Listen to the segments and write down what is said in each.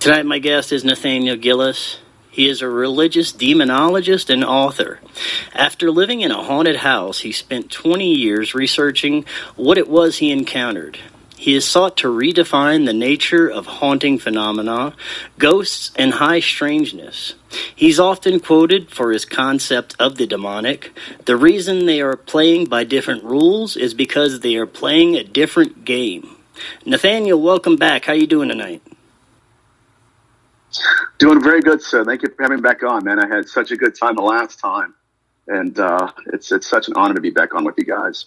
Tonight, my guest is Nathaniel Gillis. He is a religious demonologist and author. After living in a haunted house, he spent 20 years researching what it was he encountered. He has sought to redefine the nature of haunting phenomena, ghosts, and high strangeness. He's often quoted for his concept of the demonic. The reason they are playing by different rules is because they are playing a different game. Nathaniel, welcome back. How you doing tonight? Doing very good, sir. Thank you for having me back on, man. I had such a good time the last time, and it's such an honor to be back on with you guys.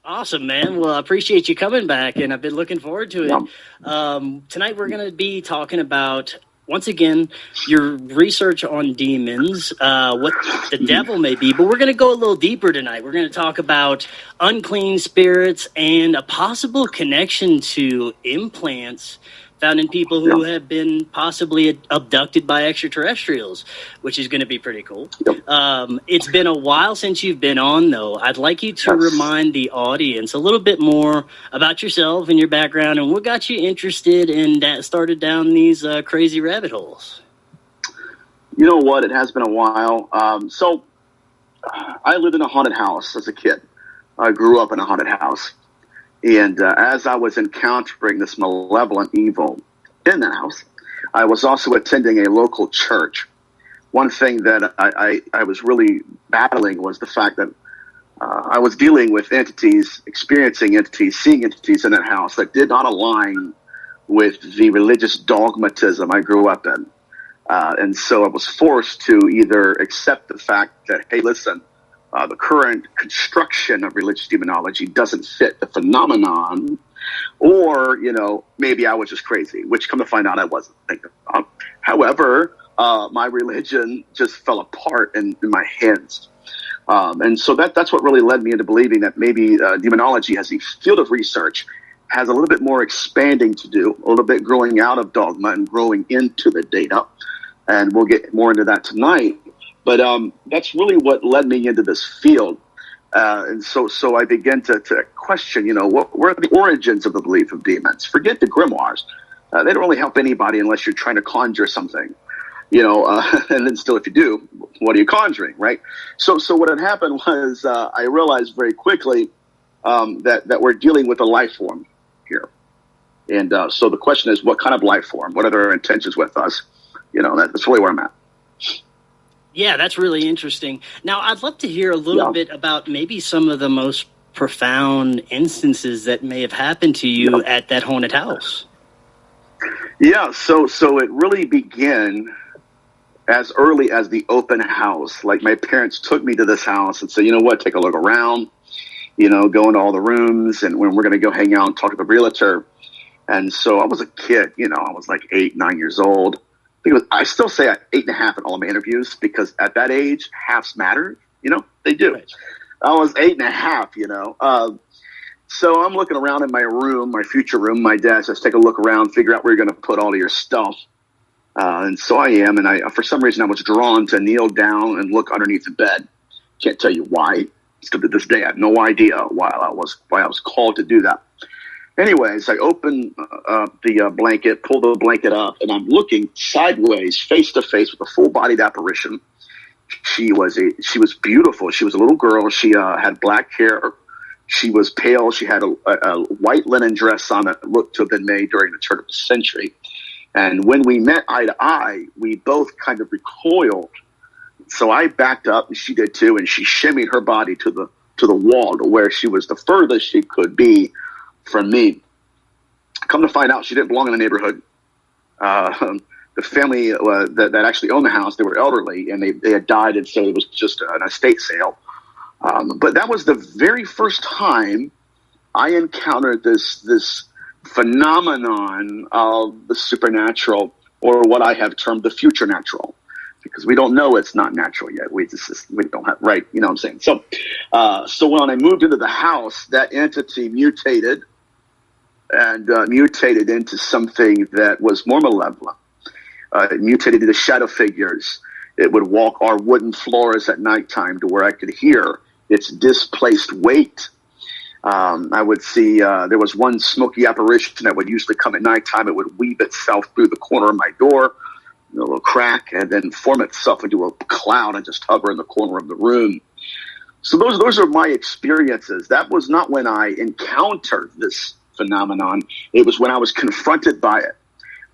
Awesome, man. Well, I appreciate you coming back, and I've been looking forward to it. Yeah. Tonight we're going to be talking about, once again, your research on demons, what the devil may be, but we're going to go a little deeper tonight. We're going to talk about unclean spirits and a possible connection to implants found in people who have been possibly abducted by extraterrestrials, which is going to be pretty cool. It's been a while since you've been on, though. I'd like you to remind the audience a little bit more about yourself and your background and what got you interested and started down these crazy rabbit holes. You know what? It has been a while. So I lived in a haunted house as a kid. I grew up in a haunted house. And as I was encountering this malevolent evil in the house, I was also attending a local church. One thing that I was really battling was the fact that I was dealing with entities, experiencing entities, seeing entities in that house that did not align with the religious dogmatism I grew up in. And so I was forced to either accept the fact that, hey, listen, the current construction of religious demonology doesn't fit the phenomenon, or, maybe I was just crazy, which come to find out I wasn't. However, my religion just fell apart in my hands. And so that's what really led me into believing that maybe demonology as a field of research has a little bit more expanding to do, a little bit growing out of dogma and growing into the data. And we'll get more into that tonight. But that's really what led me into this field. And so I began to question, what were the origins of the belief of demons? Forget the grimoires. They don't really help anybody unless you're trying to conjure something, and then still if you do, what are you conjuring, right? So what had happened was I realized very quickly that we're dealing with a life form here. And so the question is, what kind of life form? What are their intentions with us? That's really where I'm at. Yeah, that's really interesting. Now, I'd love to hear a little bit about maybe some of the most profound instances that may have happened to you at that haunted house. Yeah, so it really began as early as the open house. Like, my parents took me to this house and said, you know what, take a look around, go into all the rooms, and when we're going to go hang out and talk to the realtor. And so I was a kid, I was like 8, 9 years old. I still say 8.5 in all of my interviews because at that age, halves matter. They do. Right. I was 8.5. So I'm looking around in my room, my future room. My dad says, "Take a look around, figure out where you're going to put all of your stuff." And so I am. And for some reason, I was drawn to kneel down and look underneath the bed. Can't tell you why. Still to this day, I have no idea why I was called to do that. Anyways, I open the blanket, pull the blanket up, and I'm looking sideways, face to face with a full-bodied apparition. She was beautiful. She was a little girl. She had black hair. She was pale. She had a white linen dress on that looked to have been made during the turn of the century. And when we met eye to eye, we both kind of recoiled. So I backed up, and she did too, and she shimmied her body to the wall to where she was the furthest she could be from me. Come to find out, she didn't belong in the neighborhood. The family that actually owned the house, they were elderly, and they had died, and so it was just an estate sale. But that was the very first time I encountered this phenomenon of the supernatural, or what I have termed the future natural, because we don't know it's not natural yet. We don't have, right? You know what I'm saying? So when I moved into the house, that entity mutated into something that was more malevolent. It mutated into shadow figures. It would walk our wooden floors at nighttime to where I could hear its displaced weight. I would see there was one smoky apparition that would usually come at nighttime. It would weave itself through the corner of my door, a little crack, and then form itself into a cloud and just hover in the corner of the room. So those are my experiences. That was not when I encountered this phenomenon. It was when I was confronted by it.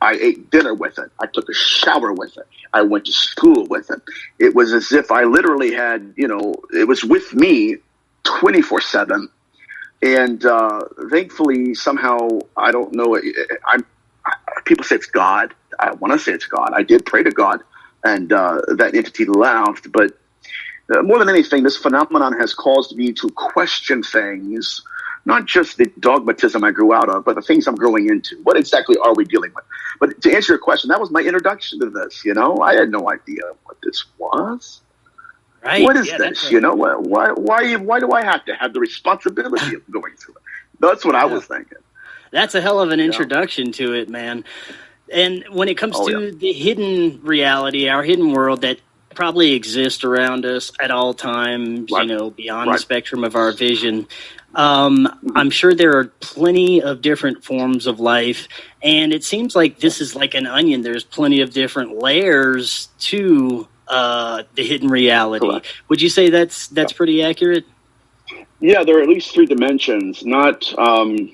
I ate dinner with it. I took a shower with it. I went to school with it. It was as if I literally had, it was with me 24/7. And thankfully, somehow, I don't know, people say it's God. I want to say it's God. I did pray to God, and that entity left. But more than anything, this phenomenon has caused me to question things, not just the dogmatism I grew out of, but the things I'm growing into. What exactly are we dealing with? But to answer your question, that was my introduction to this. I had no idea what this was. Right. What is this? Why do I have to have the responsibility of going through it? That's what I was thinking. That's a hell of an introduction to it, man. And when it comes to the hidden reality, our hidden world that probably exists around us at all times, beyond the spectrum of our vision, I'm sure there are plenty of different forms of life. And it seems like this is like an onion. There's plenty of different layers to the hidden reality. Correct. Would you say that's pretty accurate? Yeah, there are at least 3 dimensions. Not, I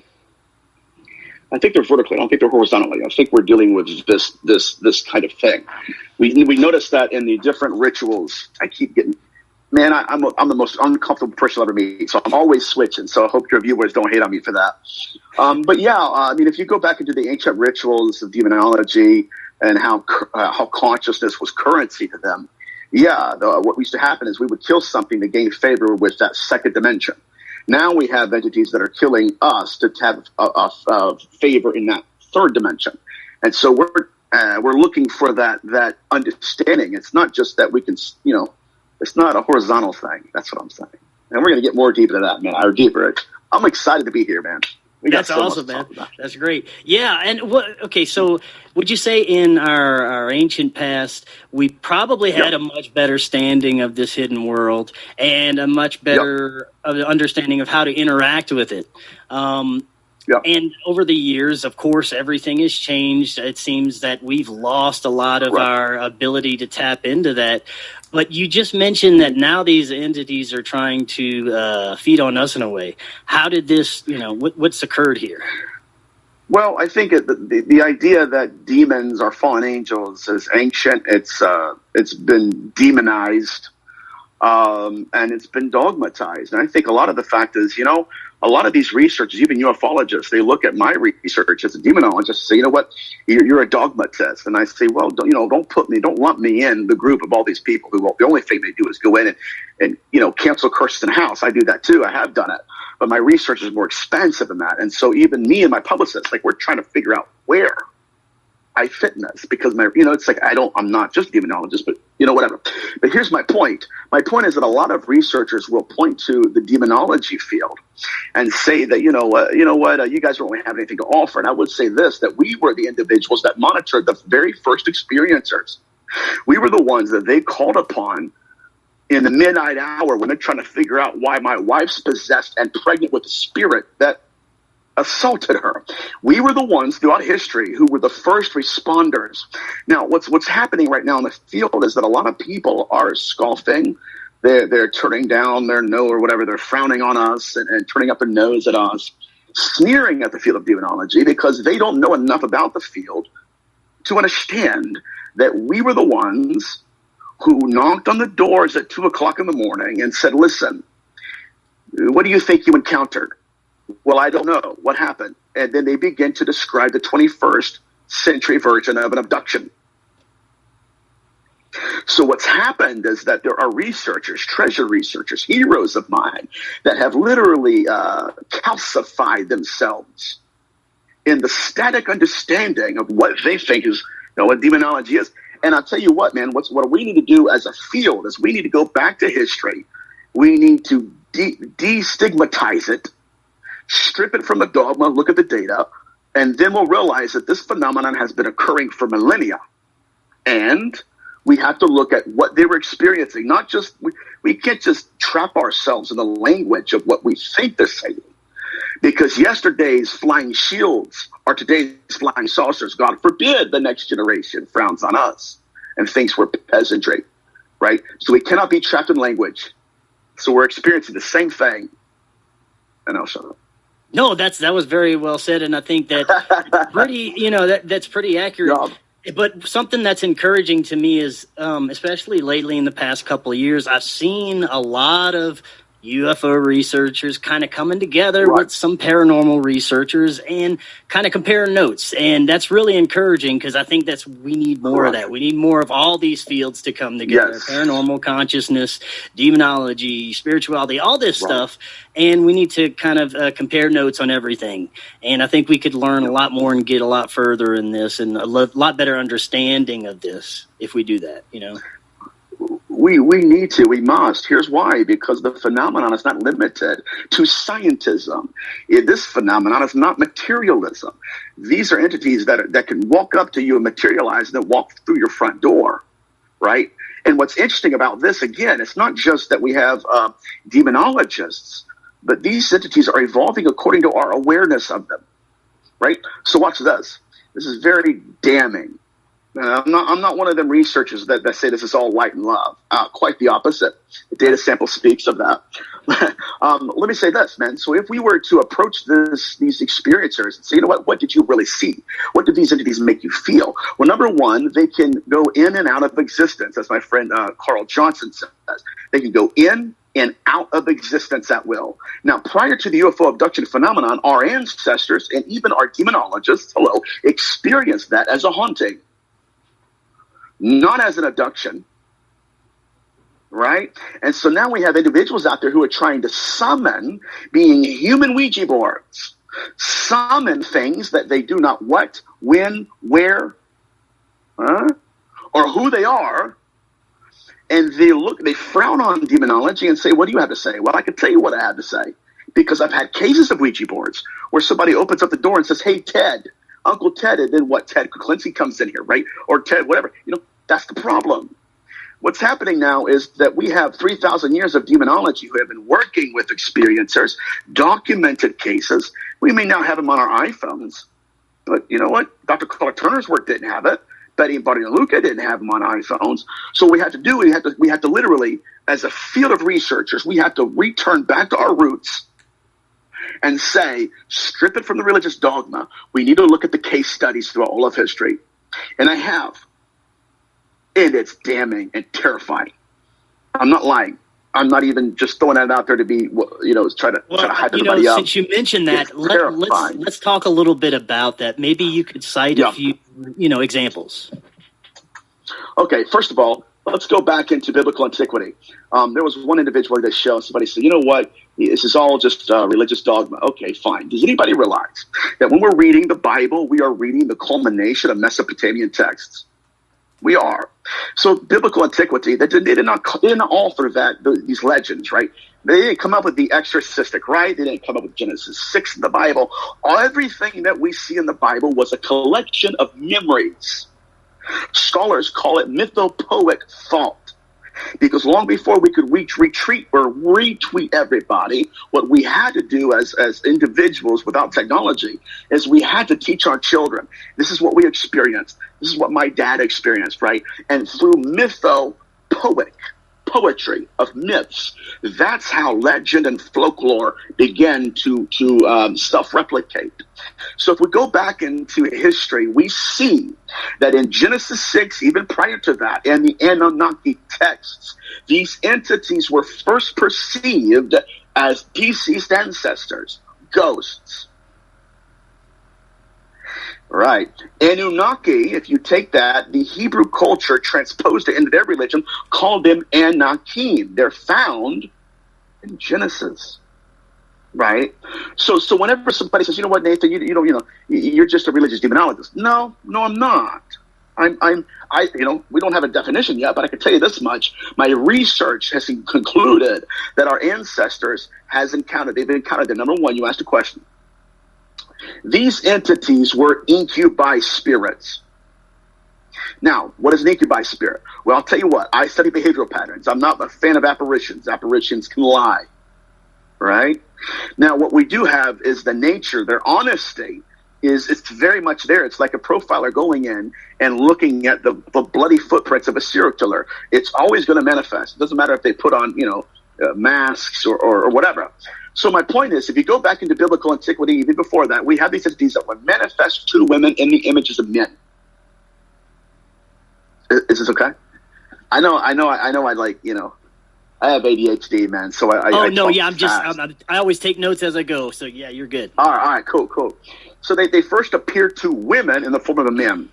think they're vertically. I don't think they're horizontally. I think we're dealing with this kind of thing. We notice that in the different rituals. I keep getting, man. I'm the most uncomfortable person I'll ever meet. So I'm always switching. So I hope your viewers don't hate on me for that. But yeah, if you go back into the ancient rituals of demonology and how consciousness was currency to them, what used to happen is we would kill something to gain favor with that second dimension. Now we have entities that are killing us to have a favor in that third dimension, and so we're looking for that understanding. It's not just that we can, it's not a horizontal thing. That's what I'm saying, and we're going to get more deep into that, man. Deeper. I'm excited to be here, man. That's awesome, man. That's great. Yeah, and so would you say in our ancient past, we probably had a much better standing of this hidden world and a much better understanding of how to interact with it? And over the years, of course, everything has changed. It seems that we've lost a lot of our ability to tap into that. But you just mentioned that now these entities are trying to feed on us in a way. How did this, what's occurred here? Well, I think the idea that demons are fallen angels is ancient. It's been demonized, and it's been dogmatized. And I think a lot of the fact is, a lot of these researchers, even ufologists, they look at my research as a demonologist and say, you know what, you're a dogmatist. And I say, well, don't lump me in the group of all these people who the only thing they do is go in and cancel curses in a house. I do that too. I have done it. But my research is more expensive than that. And so even me and my publicist, we're trying to figure out where I fit in this, because it's like, I'm not just a demonologist, but whatever. But here's my point. My point is that a lot of researchers will point to the demonology field and say that, you guys don't really have anything to offer. And I would say this, that we were the individuals that monitored the very first experiencers. We were the ones that they called upon in the midnight hour when they're trying to figure out why my wife's possessed and pregnant with a spirit that assaulted her. We were the ones throughout history who were the first responders. Now, what's happening right now in the field is that a lot of people are scoffing. They're turning down their nose or whatever. They're frowning on us and turning up their nose at us, sneering at the field of demonology because they don't know enough about the field to understand that we were the ones who knocked on the doors at 2:00 in the morning and said, listen, what do you think you encountered? Well, I don't know what happened. And then they begin to describe the 21st century version of an abduction. So what's happened is that there are researchers, treasure researchers, heroes of mine that have literally calcified themselves in the static understanding of what they think is, what demonology is. And I'll tell you what, man, what we need to do as a field is we need to go back to history. We need to destigmatize it, strip it from the dogma, look at the data, and then we'll realize that this phenomenon has been occurring for millennia. And we have to look at what they were experiencing. Not just, we can't just trap ourselves in the language of what we think they're saying. Because yesterday's flying shields are today's flying saucers. God forbid the next generation frowns on us and thinks we're peasantry, right? So we cannot be trapped in language. So we're experiencing the same thing. And I'll shut up. No, that was very well said, and I think that that's pretty accurate. Yeah. But something that's encouraging to me is, especially lately in the past couple of years, I've seen a lot of UFO researchers kind of coming together with some paranormal researchers and kind of comparing notes. And that's really encouraging because I think we need more of that. We need more of all these fields to come together. Yes. Paranormal consciousness, demonology, spirituality, all this stuff. And we need to kind of compare notes on everything. And I think we could learn a lot more and get a lot further in this and a lot better understanding of this if we do that, We need to. We must. Here's why. Because the phenomenon is not limited to scientism. This phenomenon is not materialism. These are entities that can walk up to you and materialize and then walk through your front door, right? And what's interesting about this, again, it's not just that we have demonologists, but these entities are evolving according to our awareness of them, right? So watch this. This is very damning. I'm not one of them researchers that say this is all light and love. Quite the opposite. The data sample speaks of that. Let me say this, man. So if we were to approach these experiencers and say, what did you really see? What did these entities make you feel? Well, number one, they can go in and out of existence, as my friend Carl Johnson says. They can go in and out of existence at will. Now, prior to the UFO abduction phenomenon, our ancestors and even our demonologists, experienced that as a haunting. Not as an abduction, right? And so now we have individuals out there who are trying to summon, being human Ouija boards, summon things that they do not what, when, where, or who they are. And they frown on demonology and say, what do you have to say? Well, I can tell you what I have to say, because I've had cases of Ouija boards where somebody opens up the door and says, hey, Ted, Uncle Ted, and then what? Ted Clancy comes in here, right? Or Ted, whatever, That's the problem. What's happening now is that we have 3,000 years of demonology who have been working with experiencers, documented cases. We may not have them on our iPhones, but you know what? Dr. Carla Turner's work didn't have it. Betty and Buddy and Luca didn't have them on iPhones. So what we have to do, we have to literally, as a field of researchers, we have to return back to our roots and say, strip it from the religious dogma. We need to look at the case studies throughout all of history. And I have. And it's damning and terrifying. I'm not lying. I'm not even just throwing that out there to be, try to hype everybody up. Since you mentioned that, let's talk a little bit about that. Maybe you could cite a few, examples. Okay, first of all, let's go back into biblical antiquity. There was one individual in this show. Somebody said, you know what? This is all just religious dogma. Okay, fine. Does anybody realize that when we're reading the Bible, we are reading the culmination of Mesopotamian texts? We are. So biblical antiquity, they did not author these legends, right? They didn't come up with the exorcistic, right? They didn't come up with Genesis 6 in the Bible. Everything that we see in the Bible was a collection of memories. Scholars call it mythopoeic thought. Because long before we could retweet everybody, what we had to do as individuals without technology is we had to teach our children. This is what we experienced. This is what my dad experienced, right? And through poetry of myths, that's how legend and folklore began to self-replicate. So if we go back into history, we see that in Genesis 6, even prior to that, and the Anunnaki texts, these entities were first perceived as deceased ancestors, ghosts. Right. Anunnaki, if you take that, the Hebrew culture transposed it into their religion, called them Anakim. They're found in Genesis. Right. So whenever somebody says, you know what, Nathan, you're just a religious demonologist. No, I'm not. We don't have a definition yet, but I can tell you this much. My research has concluded that our ancestors they've encountered the number one, you asked a question. These entities were incubi spirits. Now, what is an incubi spirit? Well, I'll tell you what. I study behavioral patterns. I'm not a fan of apparitions. Apparitions can lie. right? Now, what we do have is the nature, their honesty it's very much there. It's like a profiler going in and looking at the bloody footprints of a serial killer. It's always going to manifest. It doesn't matter if they put on, masks or whatever. So my point is, if you go back into biblical antiquity, even before that, we have these entities that would manifest to women in the images of men. Is this okay? I know. I have ADHD, man. So I always take notes as I go. So yeah, you're good. All right, cool. So they first appeared to women in the form of a man.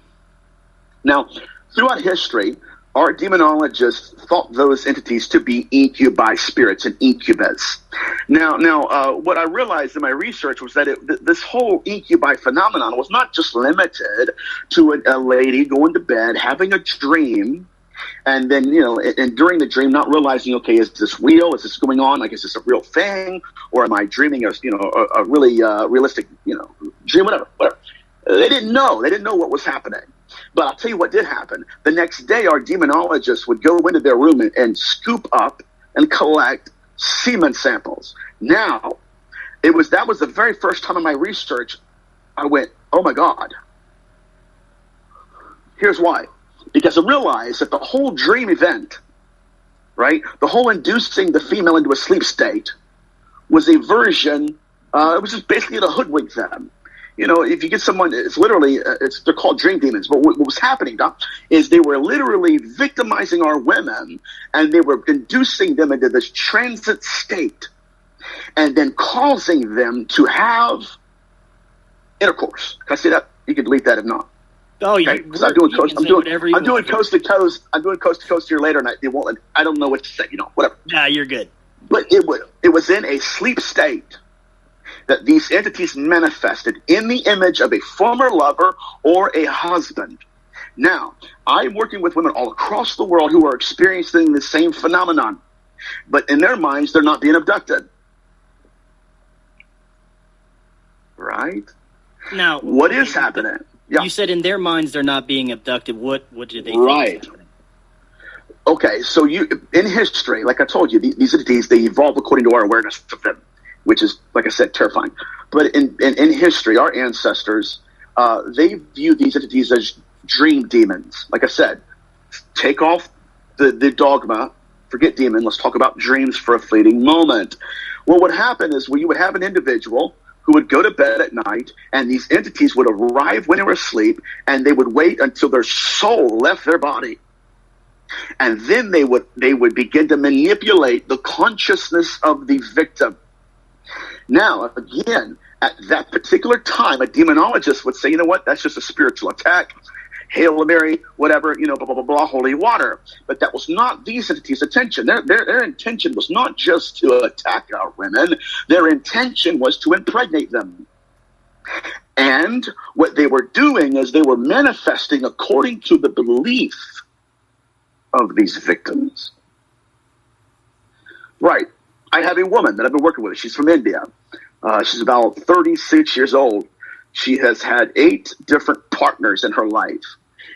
Now, throughout history, our demonologists thought those entities to be incubi spirits and incubus. Now, what I realized in my research was that this whole incubi phenomenon was not just limited to a lady going to bed, having a dream, and then, and during the dream, not realizing, okay, is this real? Is this going on? Like, is this a real thing? Or am I dreaming of, a really realistic, dream, whatever. They didn't know. They didn't know what was happening. But I'll tell you what did happen. The next day, our demonologists would go into their room and scoop up and collect semen samples. Now, that was the very first time in my research I went, oh my God. Here's why. Because I realized that the whole dream event, right, the whole inducing the female into a sleep state was a version, it was just basically to hoodwink them. If you get someone, it's literally, they're called dream demons. But what was happening, Doc, is they were literally victimizing our women, and they were inducing them into this transit state, and then causing them to have intercourse. Can I say that? You can delete that if not. Oh, yeah. Okay? I'm doing coast to coast. I'm doing coast to coast here later, and I don't know what to say. Whatever. Nah, you're good. But it was in a sleep state that these entities manifested in the image of a former lover or a husband. Now, I'm working with women all across the world who are experiencing the same phenomenon, but in their minds, they're not being abducted. Right? Now, what is happening? Yeah. You said in their minds they're not being abducted. What did they think? Right. Okay, so in history, like I told you, these entities, they evolve according to our awareness of them, which is, like I said, terrifying. But in history, our ancestors, they view these entities as dream demons. Like I said, take off the dogma, forget demon, let's talk about dreams for a fleeting moment. What would happen is you would have an individual who would go to bed at night, and these entities would arrive when they were asleep, and they would wait until their soul left their body. And then they would begin to manipulate the consciousness of the victim. Now, again, at that particular time, a demonologist would say, you know what, that's just a spiritual attack. Hail Mary, whatever, blah, blah, blah, blah, holy water. But that was not these entities' intention. Their intention was not just to attack our women. Their intention was to impregnate them. And what they were doing is they were manifesting according to the belief of these victims. Right. I have a woman that I've been working with. She's from India. She's about 36 years old. She has had 8 different partners in her life.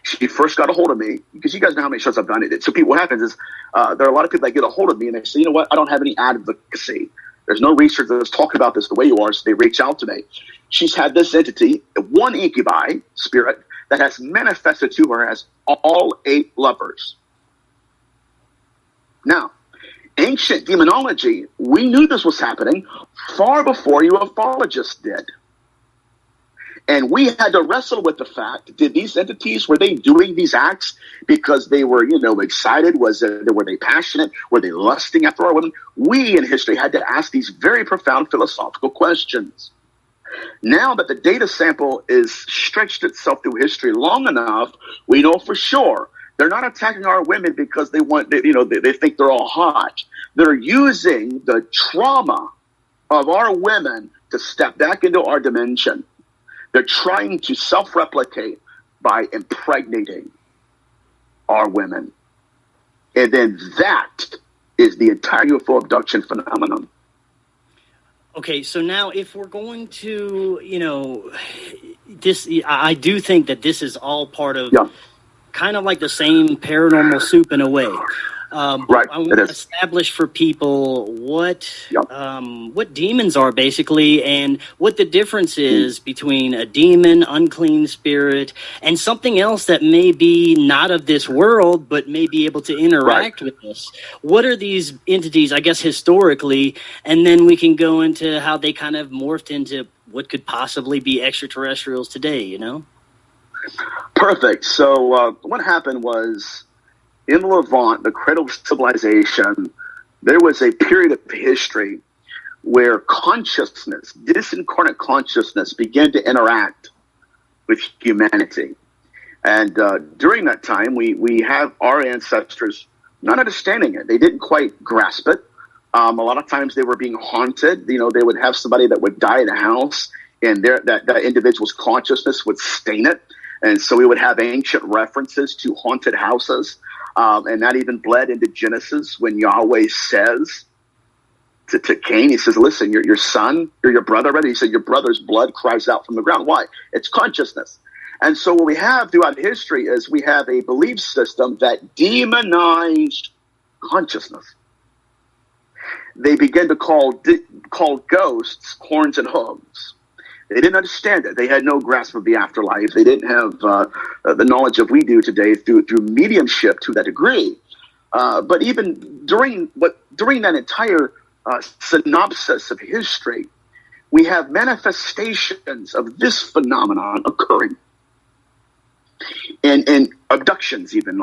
She first got a hold of me, because you guys know how many shows I've done. So what happens is there are a lot of people that get a hold of me and they say, you know what, I don't have any advocacy. There's no research that's talking about this the way you are, so they reach out to me. She's had this entity, one incubi spirit, that has manifested to her as all 8 lovers. Now, ancient demonology, we knew this was happening far before ufologists did. And we had to wrestle with the fact, did these entities, were they doing these acts because they were, excited? Were they passionate? Were they lusting after our women? We in history had to ask these very profound philosophical questions. Now that the data sample is stretched itself through history long enough, we know for sure they're not attacking our women because they think they're all hot. They're using the trauma of our women to step back into our dimension. They're trying to self-replicate by impregnating our women. And then that is the entire UFO abduction phenomenon. Okay, so now if we're going to, this, I do think that this is all part of kind of like the same paranormal soup in a way. Right. I want It to is. establish for people Yep. what demons are basically, and what the difference is between a demon, unclean spirit, and something else that may be not of this world, but may be able to Right. interact with us. What are these entities, I guess, historically? And then we can go into how they kind of morphed into what could possibly be extraterrestrials today, you know? Perfect. So what happened was in Levant, the cradle of civilization, there was a period of history where consciousness, disincarnate consciousness, began to interact with humanity. And during that time, we have our ancestors not understanding it. They didn't quite grasp it. A lot of times they were being haunted. You know, they would have somebody that would die in a house, and that individual's consciousness would stain it. And so we would have ancient references to haunted houses. And that even bled into Genesis when Yahweh says to Cain, he says, listen, your son, or your brother, rather, he said, your brother's blood cries out from the ground. Why? It's consciousness. And so what we have throughout history is we have a belief system that demonized consciousness. They began to call ghosts horns and hooves. They didn't understand it. They had no grasp of the afterlife. They didn't have the knowledge of we do today through mediumship to that degree. But even during that entire synopsis of history, we have manifestations of this phenomenon occurring. And abductions, even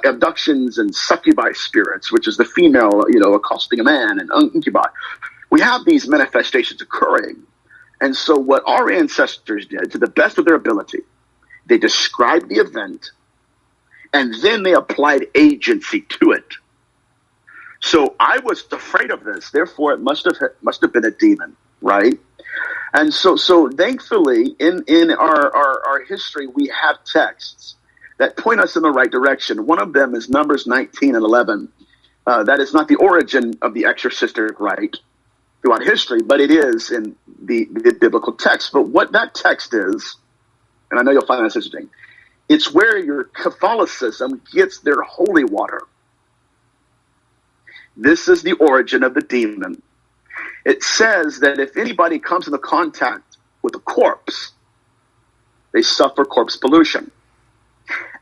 abductions and succubi spirits, which is the female, accosting a man, and incubi. We have these manifestations occurring. And so what our ancestors did, to the best of their ability, they described the event, and then they applied agency to it. So I was afraid of this. Therefore, it must have been a demon, right? And so thankfully, in our history, we have texts that point us in the right direction. One of them is Numbers 19 and 11. That is not the origin of the exorcistic rite throughout history, but it is in the biblical text. But what that text is, and I know you'll find this interesting, it's where your Catholicism gets their holy water. This is the origin of the demon. It says that if anybody comes into contact with a corpse, they suffer corpse pollution.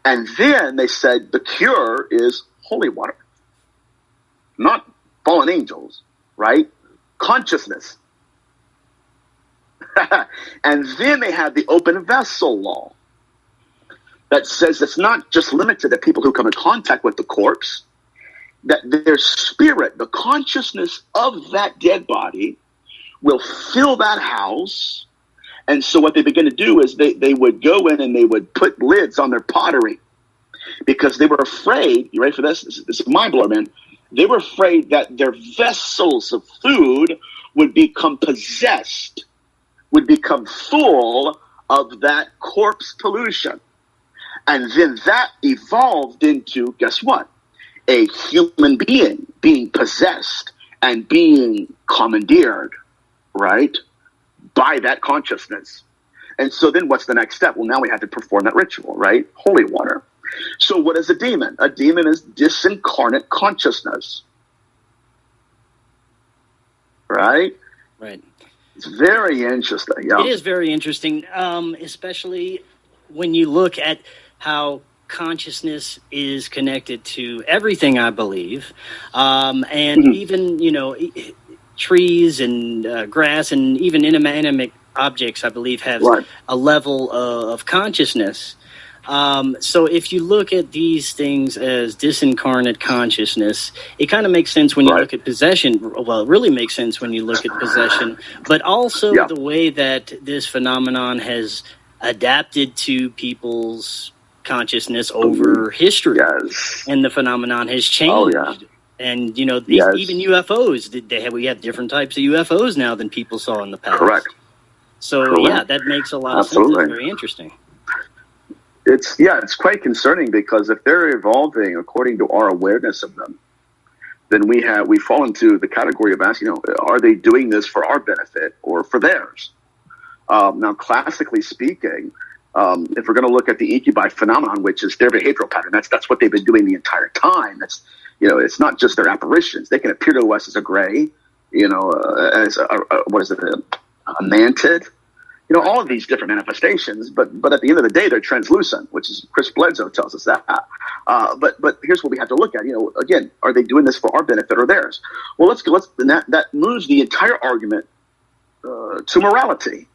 And then they said the cure is holy water. Not fallen angels, right? Consciousness. And then they have the open vessel law that says it's not just limited to people who come in contact with the corpse, that their spirit, the consciousness of that dead body, will fill that house. And so what they begin to do is they would go in and they would put lids on their pottery because they were afraid, you ready for this? This is mind blower, man. They were afraid that their vessels of food would become possessed, would become full of that corpse pollution. And then that evolved into, guess what? A human being possessed and being commandeered, right, by that consciousness. And so then what's the next step? Well, now we have to perform that ritual, right? Holy water. So what is a demon? A demon is disincarnate consciousness. Right? Right. It's very interesting. Yeah. It is very interesting, especially when you look at how consciousness is connected to everything, I believe. And even, trees and grass and even inanimate objects, I believe, have a level of consciousness. So if you look at these things as disincarnate consciousness, it kind of makes sense when you look at possession. Well, it really makes sense when you look at possession, but also the way that this phenomenon has adapted to people's consciousness over history, and the phenomenon has changed. And even UFOs, we have different types of UFOs now than people saw in the past. Correct. So that makes a lot of sense. It's very interesting. It's quite concerning because if they're evolving according to our awareness of them, then we fall into the category of asking, are they doing this for our benefit or for theirs? Now, classically speaking, if we're going to look at the incubi phenomenon, which is their behavioral pattern, that's what they've been doing the entire time. it's not just their apparitions. They can appear to us as a gray, as what is it, a mantid, all of these different manifestations. But at the end of the day, they're translucent, which is Chris Bledsoe tells us that. But here's what we have to look at. Again, are they doing this for our benefit or theirs? Well, that moves the entire argument to morality.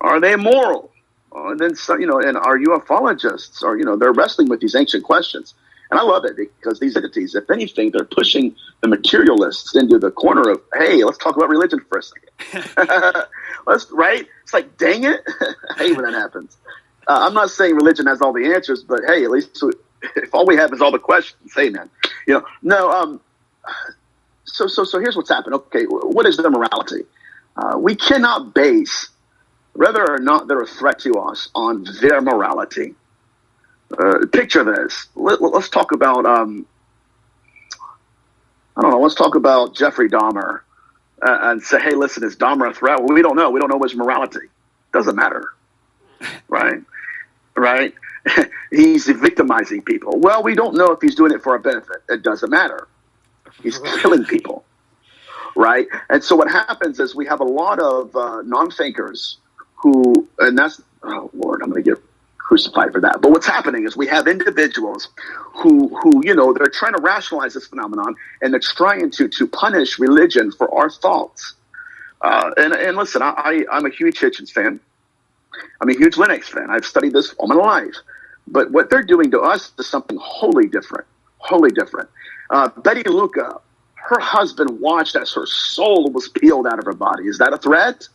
Are they immoral? And then, and are ufologists? Or, they're wrestling with these ancient questions. And I love it because these entities, if anything, they're pushing the materialists into the corner of, hey, let's talk about religion for a second. Right? It's like, dang it. I hate when that happens. I'm not saying religion has all the answers, but hey, at least if all we have is all the questions, hey, man. No. So here's what's happened. Okay, what is their morality? We cannot base whether or not they're a threat to us on their morality. Picture this. Let's talk about, let's talk about Jeffrey Dahmer and say, hey, listen, is Dahmer a threat? Well, we don't know. We don't know his morality. Doesn't matter. Right? Right? He's victimizing people. Well, we don't know if he's doing it for our benefit. It doesn't matter. He's killing people. Right? And so what happens is we have a lot of non-thinkers who, and that's, oh, Lord, I'm going to get crucified for that. But what's happening is we have individuals who they're trying to rationalize this phenomenon, and they're trying to punish religion for our thoughts. And listen, I'm a huge Hitchens fan. I'm a huge Linux fan. I've studied this all my life. But what they're doing to us is something wholly different. Wholly different. Betty Luca, her husband watched as her soul was peeled out of her body. Is that a threat?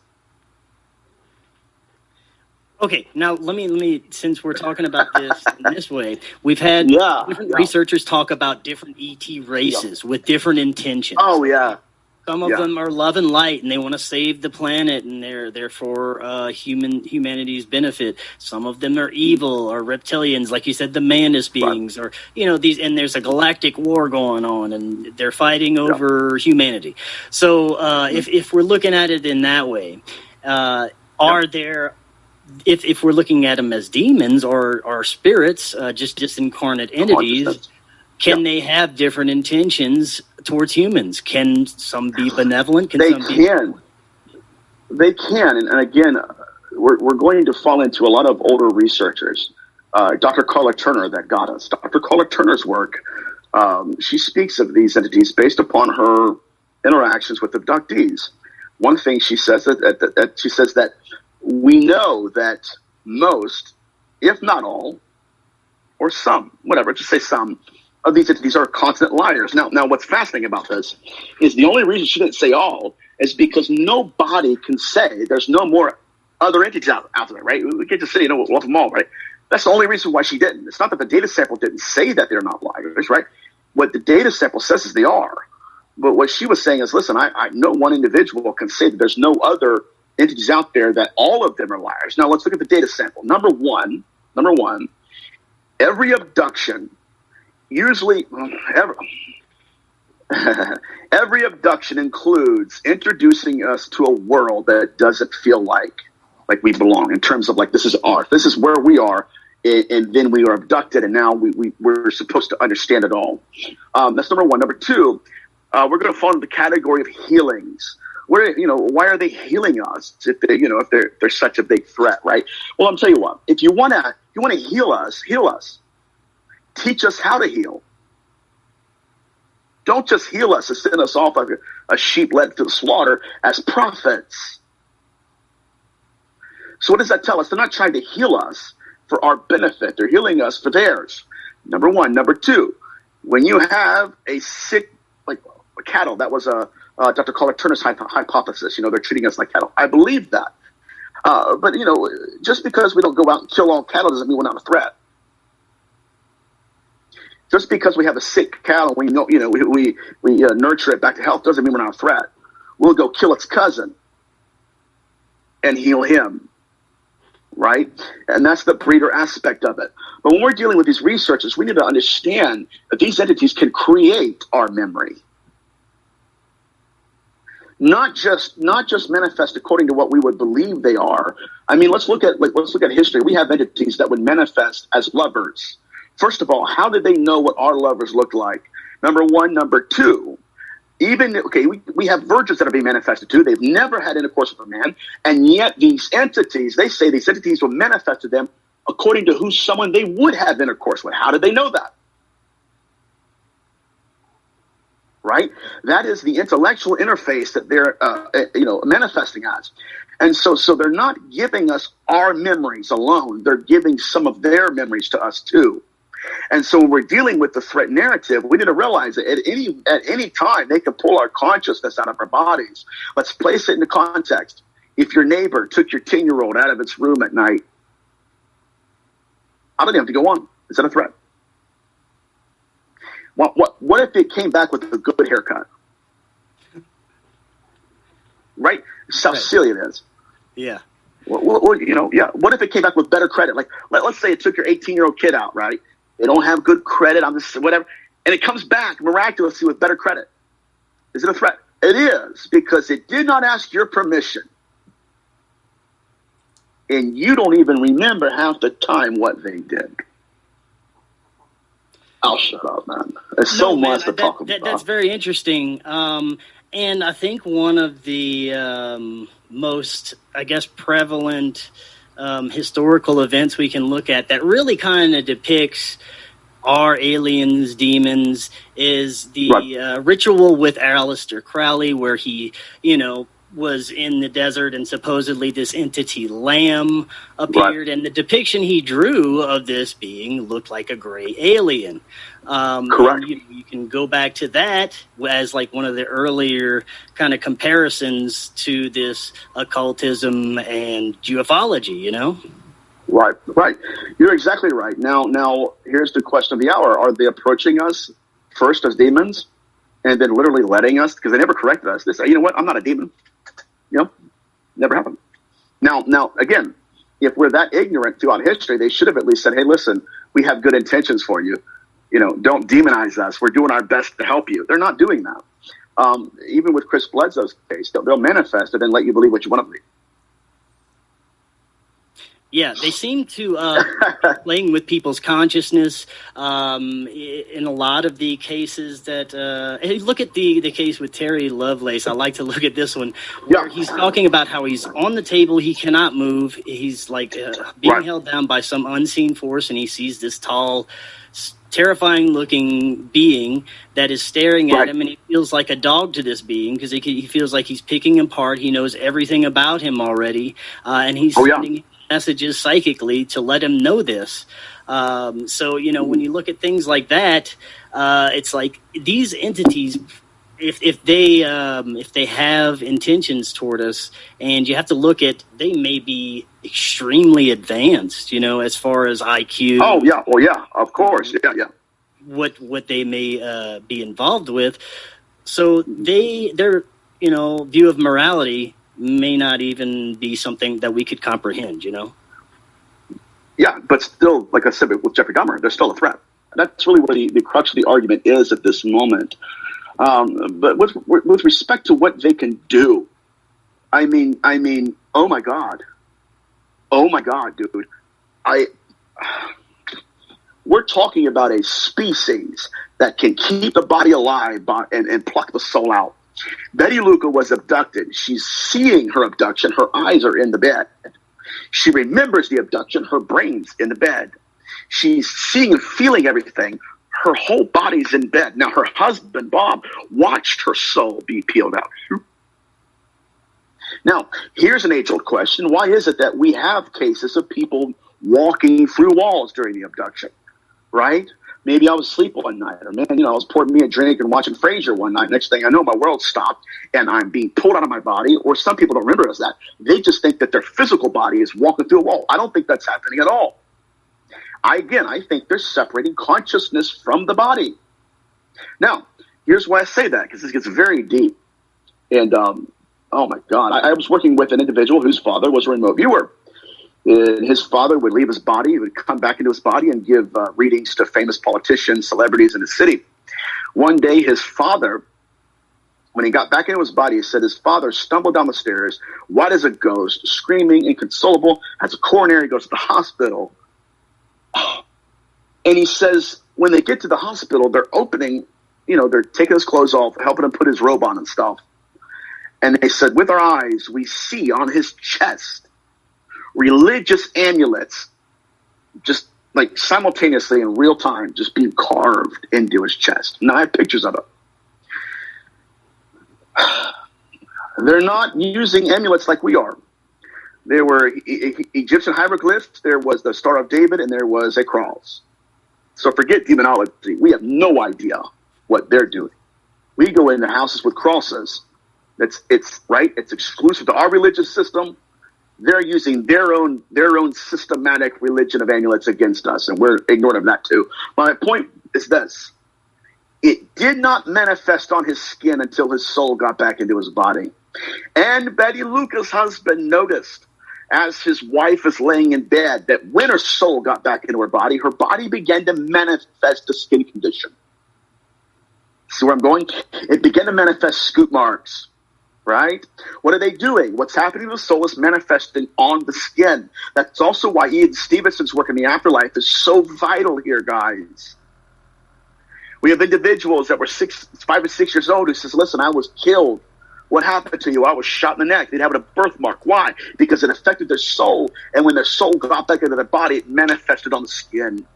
Okay, now let me, since we're talking about this in this way, we've had different researchers talk about different ET races with different intentions. Oh, yeah. Some of them are love and light, and they want to save the planet, and they're for humanity's benefit. Some of them are evil or reptilians, like you said, the Mantis beings, or these. And there's a galactic war going on, and they're fighting over humanity. So if we're looking at it in that way, are there? If we're looking at them as demons or spirits, just incarnate entities, can they have different intentions towards humans? Can some be benevolent? They can. And again, we're going to fall into a lot of older researchers. Dr. Carla Turner that got us. Dr. Carla Turner's work, she speaks of these entities based upon her interactions with abductees. One thing she says that we know that most, if not all, or some, whatever, just say some, of these entities are constant liars. Now, what's fascinating about this is the only reason she didn't say all is because nobody can say there's no more other entities out there, right? We can't just say, we'll love them all, right? That's the only reason why she didn't. It's not that the data sample didn't say that they're not liars, right? What the data sample says is they are. But what she was saying is, listen, I no one individual can say that there's no other entities out there that all of them are liars. Now let's look at the data sample. Number one, every abduction, usually every abduction includes introducing us to a world that doesn't feel like we belong, in terms of like, this is ours, this is where we are, and then we are abducted, and now we're supposed to understand it all. That's number one. Number two, we're going to fall into the category of healings. Why are they healing us if they're such a big threat, right? Well, I'm telling you what, if you want to heal us. Teach us how to heal. Don't just heal us and send us off like a sheep led to the slaughter as prophets. So what does that tell us? They're not trying to heal us for our benefit. They're healing us for theirs. Number one. Number two, when you have a sick, like a cattle, that was Dr. Carla Turner's hypothesis. They're treating us like cattle. I believe that. But just because we don't go out and kill all cattle doesn't mean we're not a threat. Just because we have a sick cow and we nurture it back to health doesn't mean we're not a threat. We'll go kill its cousin and heal him, right? And that's the breeder aspect of it. But when we're dealing with these researchers, we need to understand that these entities can create our memory. Not just manifest according to what we would believe they are. I mean, let's look at history. We have entities that would manifest as lovers. First of all, how did they know what our lovers looked like? Number one. Number two, even, okay, we have virgins that are being manifested too. They've never had intercourse with a man, and yet these entities, they say these entities will manifest to them according to who someone they would have intercourse with. How did they know that? Right? That is the intellectual interface that they're, manifesting as. And so they're not giving us our memories alone. They're giving some of their memories to us too. And so when we're dealing with the threat narrative, we need to realize that at any time they can pull our consciousness out of our bodies. Let's place it into context. If your neighbor took your 10-year-old out of its room at night, how do they have to go on? Is that a threat? What if it came back with a good haircut? Right? This is how silly it is. Yeah. Well, what if it came back with better credit? Like, let's say it took your 18-year-old kid out, right? They don't have good credit. I'm just whatever. And it comes back miraculously with better credit. Is it a threat? It is, because it did not ask your permission. And you don't even remember half the time what they did. I'll shut up, man. There's so much to talk about. That's very interesting. And I think one of the most, I guess, prevalent historical events we can look at that really kind of depicts our aliens, demons, is the ritual with Aleister Crowley, where he, was in the desert and supposedly this entity lamb appeared, and the depiction he drew of this being looked like a gray alien. Correct. You can go back to that as like one of the earlier kind of comparisons to this occultism and ufology, Right. You're exactly right. Now, here's the question of the hour. Are they approaching us first as demons and then literally letting us, because they never corrected us. They say, you know what? I'm not a demon. Never happened. Now, again, if we're that ignorant throughout history, they should have at least said, hey, listen, we have good intentions for you. Don't demonize us. We're doing our best to help you. They're not doing that. Even with Chris Bledsoe's case, they'll manifest it and let you believe what you want to believe. Yeah, they seem to playing with people's consciousness in a lot of the cases that hey, look at the case with Terry Lovelace. I like to look at this one where he's talking about how he's on the table, he cannot move, he's like being held down by some unseen force, and he sees this tall, terrifying looking being that is staring at him, and he feels like a dog to this being because he feels like he's picking him apart. He knows everything about him already, and he's sending messages psychically to let him know this. So, when you look at things like that, it's like these entities, if they have intentions toward us, and you have to look at, they may be extremely advanced, as far as IQ. Oh yeah, well yeah, of course, yeah. What they may be involved with, so their view of morality may not even be something that we could comprehend, Yeah, but still, like I said with Jeffrey Dahmer, they're still a threat. That's really where the crux of the argument is at this moment. But with respect to what they can do, I mean, oh my God, dude, we're talking about a species that can keep the body alive and pluck the soul out. Betty Luca was abducted. She's seeing her abduction. Her eyes are in the bed. She remembers the abduction. Her brain's in the bed. She's seeing and feeling everything. Her whole body's in bed. Now, her husband, Bob, watched her soul be peeled out. Now, here's an age-old question. Why is it that we have cases of people walking through walls during the abduction, right? Maybe I was asleep one night, or I was pouring me a drink and watching Frasier one night. Next thing I know, my world stopped and I'm being pulled out of my body. Or some people don't remember it as that. They just think that their physical body is walking through a wall. I don't think that's happening at all. I think they're separating consciousness from the body. Now, here's why I say that, because this gets very deep. And, oh my God, I was working with an individual whose father was a remote viewer. And his father would leave his body, he would come back into his body and give readings to famous politicians, celebrities in the city. One day, his father, when he got back into his body, he said his father stumbled down the stairs, white as a ghost, screaming, inconsolable, has a coronary, goes to the hospital. And he says when they get to the hospital, they're opening, they're taking his clothes off, helping him put his robe on and stuff. And they said, with our eyes, we see on his chest religious amulets, just like simultaneously in real time, just being carved into his chest. Now I have pictures of it. They're not using amulets like we are. There were Egyptian hieroglyphs, there was the Star of David, and there was a cross. So forget demonology. We have no idea what they're doing. We go into houses with crosses. It's exclusive to our religious system. They're using their own systematic religion of amulets against us, and we're ignorant of that too. My point is this. It did not manifest on his skin until his soul got back into his body. And Betty Luca's husband noticed as his wife is laying in bed that when her soul got back into her body began to manifest a skin condition. See where I'm going? It began to manifest scoop marks, right? What are they doing? What's happening to the soul is manifesting on the skin. That's also why Ian Stevenson's work in the afterlife is so vital here, guys. We have individuals that were 5 or 6 years old who says, listen, I was killed. What happened to you? I was shot in the neck. They'd have a birthmark. Why? Because it affected their soul. And when their soul got back into their body, it manifested on the skin.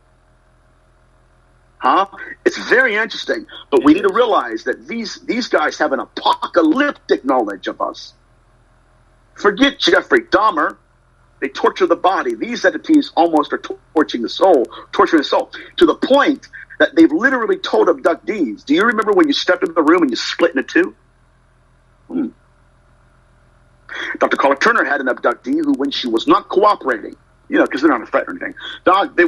It's very interesting. But we need to realize that these guys have an apocalyptic knowledge of us. Forget Jeffrey Dahmer. They torture the body. These entities almost are torturing the soul to the point that they've literally told abductees. Do you remember when you stepped into the room and you split into two? Dr. Carla Turner had an abductee who, when she was not cooperating, because they're not a threat or anything,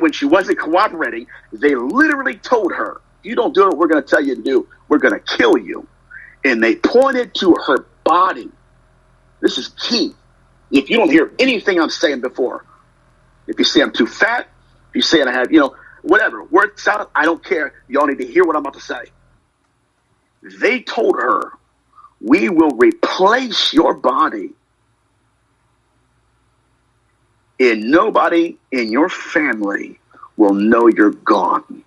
when she wasn't cooperating, they literally told her, if you don't do what we're going to tell you to do, we're going to kill you. And they pointed to her body. This is key. If you don't hear anything I'm saying before, if you say I'm too fat, if you say I have, whatever, words out, I don't care. Y'all need to hear what I'm about to say. They told her, we will replace your body, and nobody in your family will know you're gone.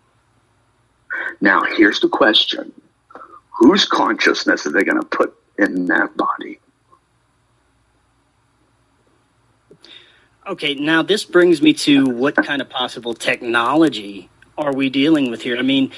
Now, here's the question. Whose consciousness are they going to put in that body? Okay, now this brings me to what kind of possible technology are we dealing with here? I mean,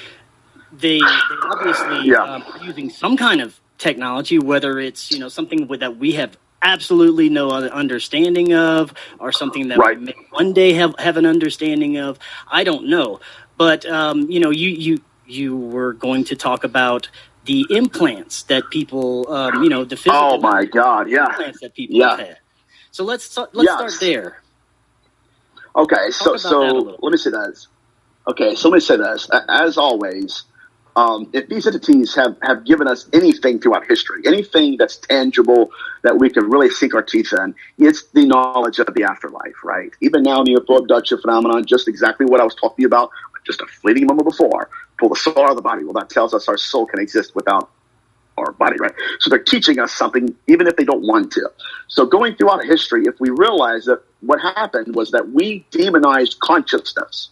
they obviously are using some kind of technology, whether it's something that we have absolutely no understanding of, or something that we may one day have an understanding of. I don't know, but you were going to talk about the implants that people, the physical. Oh my God! Yeah, implants that people have had. So let's start there. Okay, so let me say this. Okay, so let me say this. As always, if these entities have given us anything throughout history, anything that's tangible that we can really sink our teeth in, it's the knowledge of the afterlife, right? Even now, the UFO abduction phenomenon, just exactly what I was talking about, just a fleeting moment before, pull the soul out of the body. Well, that tells us our soul can exist without our body, right? So they're teaching us something, even if they don't want to. So going throughout history, if we realize that what happened was that we demonized consciousness,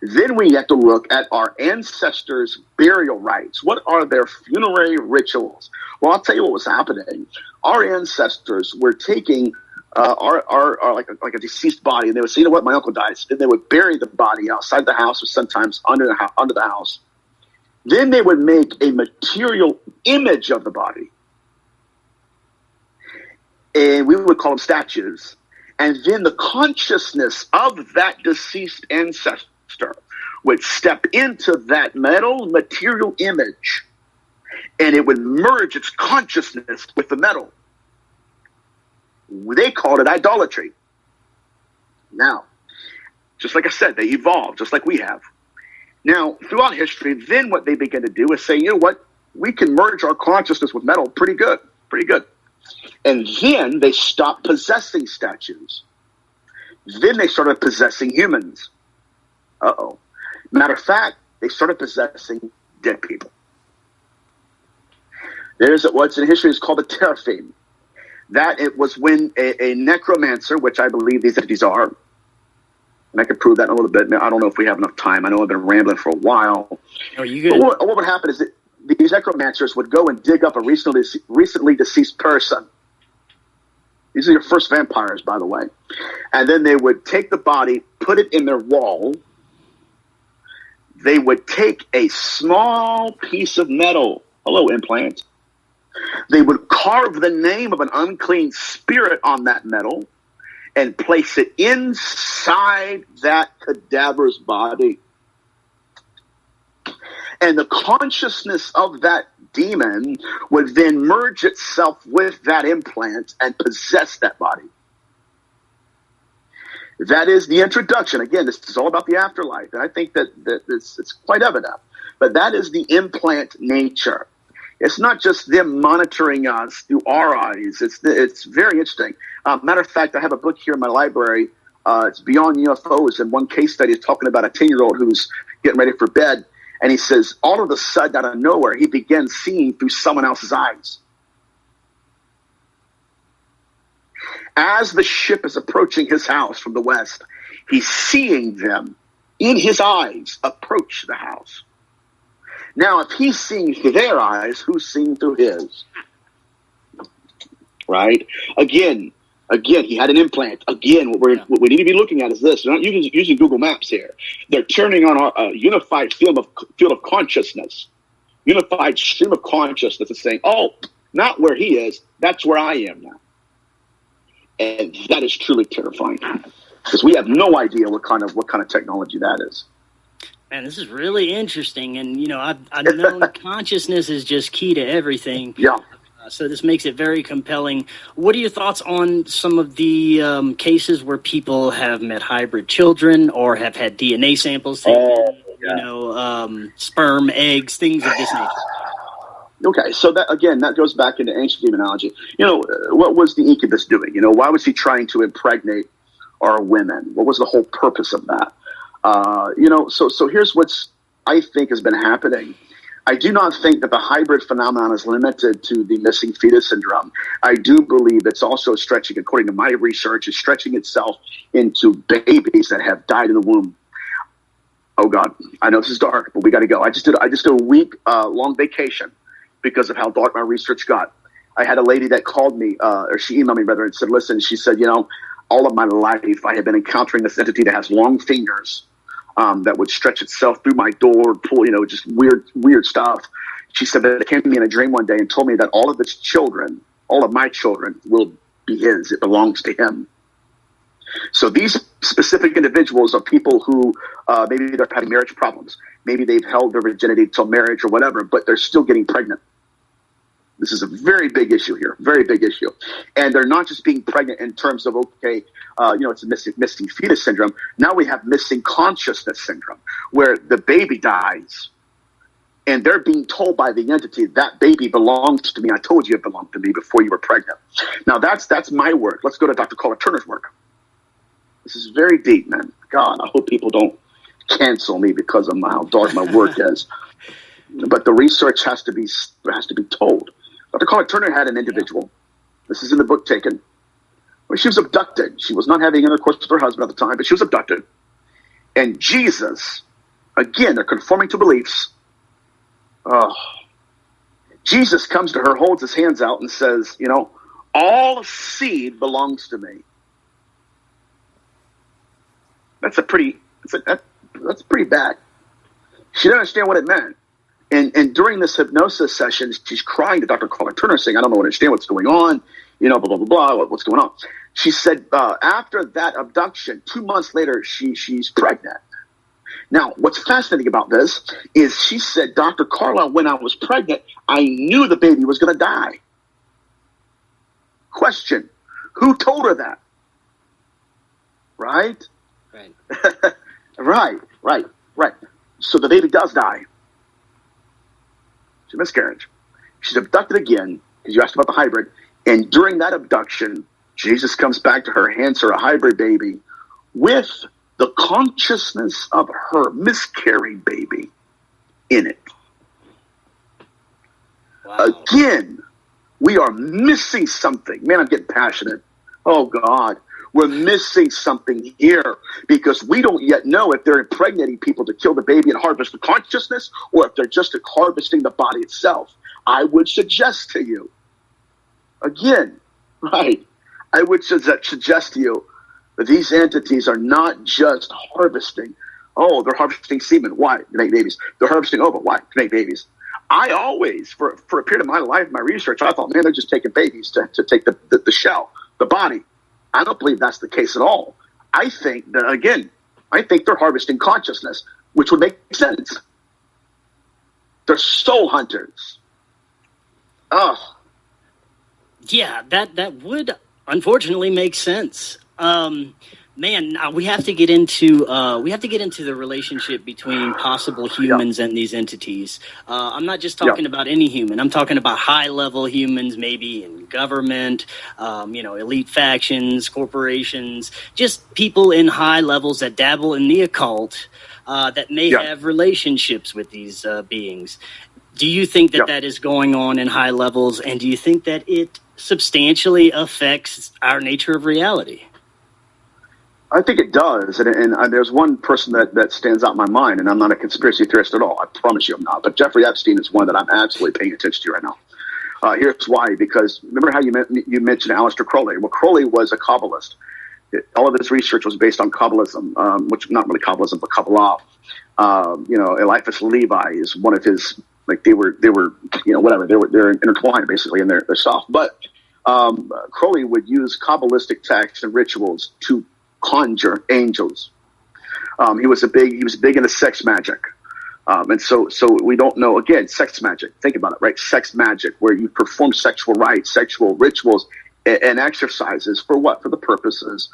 then we have to look at our ancestors' burial rites. What are their funerary rituals? Well, I'll tell you what was happening. Our ancestors were taking our like a deceased body, and they would say, what, my uncle died. Then they would bury the body outside the house, or sometimes under the house. Then they would make a material image of the body, and we would call them statues. And then the consciousness of that deceased ancestor would step into that metal material image, and it would merge its consciousness with the metal. They called it idolatry. Now, just like I said, they evolved, just like we have. Now, throughout history, then what they began to do is say, you know what? We can merge our consciousness with metal pretty good. And then they stopped possessing statues. Then they started possessing humans. Uh-oh. Matter of fact, they started possessing dead people. There's what's in history is called the teraphim. That it was when a necromancer, which I believe these entities are, and I can prove that in a little bit. Now, I don't know if we have enough time. I know I've been rambling for a while. Are you But good? what would happen is that these necromancers would go and dig up a recently deceased person. These are your first vampires, by the way. And then they would take the body, put it in their wall. They would take a small piece of metal. Hello, implant. They would carve the name of an unclean spirit on that metal and place it inside that cadaver's body. And the consciousness of that demon would then merge itself with that implant and possess that body. That is the introduction. Again, this is all about the afterlife. And I think that it's quite evident. But that is the implant nature. It's not just them monitoring us through our eyes. It's very interesting. Matter of fact, I have a book here in my library. It's Beyond UFOs. And one case study is talking about a 10-year-old who's getting ready for bed. And he says, all of a sudden, out of nowhere, he begins seeing through someone else's eyes. As the ship is approaching his house from the west, he's seeing them in his eyes approach the house. Now, if he's seeing through their eyes, who's seeing through his? Right? Again, he had an implant. Again, what we need to be looking at is this. We're not using Google Maps here. They're turning on our unified field of consciousness. Unified stream of consciousness is saying, oh, not where he is. That's where I am now. And that is truly terrifying because we have no idea what kind of technology that is. Man, this is really interesting. And, you know, I've known consciousness is just key to everything. Yeah. So this makes it very compelling. What are your thoughts on some of the cases where people have met hybrid children or have had DNA samples taken, sperm, eggs, things of this nature? Okay, so that goes back into ancient demonology. You know, what was the incubus doing? You know, why was he trying to impregnate our women? What was the whole purpose of that? So here's what's I think has been happening. I do not think that the hybrid phenomenon is limited to the missing fetus syndrome. I do believe it's also stretching, according to my research, is stretching itself into babies that have died in the womb. Oh God, I know this is dark, but we got to go. I just did a week long vacation because of how dark my research got. I had a lady that called me, or she emailed me rather, and said, listen, she said, you know, all of my life I have been encountering this entity that has long fingers that would stretch itself through my door, pull, you know, just weird stuff. She said that it came to me in a dream one day and told me that all of its children, all of my children will be his. It belongs to him. So these specific individuals are people who maybe they're having marriage problems. Maybe they've held their virginity till marriage or whatever, but they're still getting pregnant. This is a very big issue here, very big issue. And they're not just being pregnant in terms of, it's a missing fetus syndrome. Now we have missing consciousness syndrome, where the baby dies and they're being told by the entity, that baby belongs to me. I told you it belonged to me before you were pregnant. Now that's my work. Let's go to Dr. Carla Turner's work. This is very deep, man. God, I hope people don't cancel me because of how dark my work is. But the research has to be told. Dr. Carla Turner had an individual. This is in the book Taken. Where she was abducted. She was not having intercourse with her husband at the time, but she was abducted. And Jesus, again, they're conforming to beliefs. Jesus comes to her, holds his hands out, and says, you know, all seed belongs to me. That's pretty bad. She didn't understand what it meant. And during this hypnosis session, she's crying to Dr. Carla Turner, saying, I don't understand what's going on, you know, blah, blah, blah, blah, what's going on. She said after that abduction, 2 months later, she's pregnant. Now, what's fascinating about this is she said, Dr. Carla, when I was pregnant, I knew the baby was going to die. Question, who told her that? Right? Right. right. So the baby does die. It's a miscarriage. She's abducted again, because you asked about the hybrid. And during that abduction, Jesus comes back to her, hands her a hybrid baby with the consciousness of her miscarried baby in it. Wow. Again, we are missing something. Man, I'm getting passionate. Oh, God. We're missing something here because we don't yet know if they're impregnating people to kill the baby and harvest the consciousness, or if they're just harvesting the body itself. I would suggest to you, again, right, I would suggest to you that these entities are not just harvesting. Oh, they're harvesting semen. Why? To make babies. They're harvesting ova. Why? To make babies. I always, for a period of my life, my research, I thought, man, they're just taking babies to take the shell, the body. I don't believe that's the case at all. I think that, again, they're harvesting consciousness, which would make sense. They're soul hunters. Oh. Yeah, that would unfortunately make sense. Man, we have to get into the relationship between possible humans and these entities. I'm not just talking about any human. I'm talking about high-level humans, maybe in government, elite factions, corporations, just people in high levels that dabble in the occult that may have relationships with these beings. Do you think that is going on in high levels, and do you think that it substantially affects our nature of reality? I think it does, and there's one person that stands out in my mind, and I'm not a conspiracy theorist at all. I promise you I'm not. But Jeffrey Epstein is one that I'm absolutely paying attention to right now. Here's why: because remember how you mentioned Aleister Crowley? Well, Crowley was a Kabbalist. All of his research was based on Kabbalism, which not really Kabbalism, but Kabbalah. Eliphas Levi is one of his. Like they were they're intertwined basically in their stuff. But Crowley would use Kabbalistic texts and rituals to conjure angels. He was big into sex magic, and so we don't know, again, sex magic. Think about it, right? Sex magic, where you perform sexual rites, sexual rituals, and exercises for what? For the purposes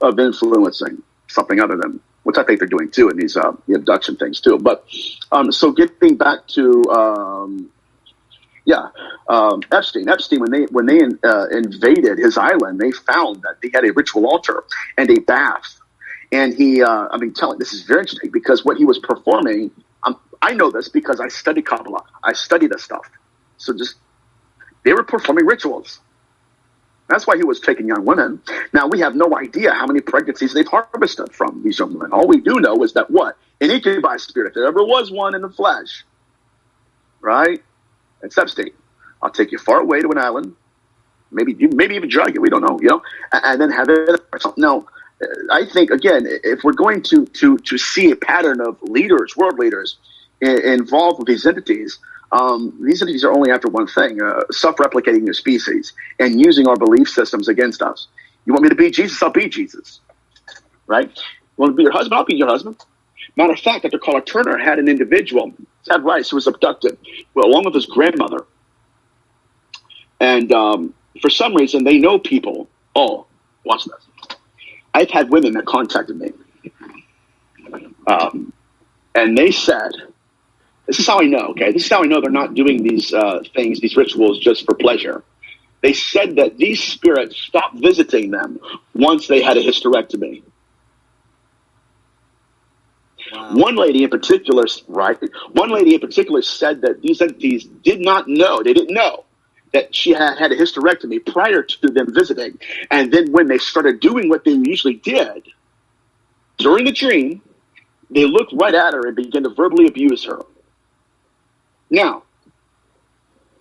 of influencing something other than, which I think they're doing too in these the abduction things too. But so getting back to Epstein, when they invaded his island, they found that they had a ritual altar and a bath. And this is very interesting because what he was performing, I know this because I study Kabbalah. I study this stuff. So they were performing rituals. That's why he was taking young women. Now, we have no idea how many pregnancies they've harvested from these young women. All we do know is that an incubus spirit, if there ever was one in the flesh, right? It's Epstein. I'll take you far away to an island, maybe even drug you. We don't know, and then have it. No, I think again, if we're going to see a pattern of leaders, world leaders, involved with these entities are only after one thing: self-replicating their species and using our belief systems against us. You want me to be Jesus? I'll be Jesus. Right? You want to be your husband? I'll be your husband. Matter of fact, Dr. Carla Turner had an individual, Ted Rice, who was abducted, along with his grandmother. And for some reason, they know people. Oh, watch this. I've had women that contacted me. And they said, this is how I know, okay? This is how I know they're not doing these things, these rituals, just for pleasure. They said that these spirits stopped visiting them once they had a hysterectomy. Wow. One lady in particular said that these entities didn't know that she had a hysterectomy prior to them visiting. And then when they started doing what they usually did, during the dream, they looked right at her and began to verbally abuse her. Now,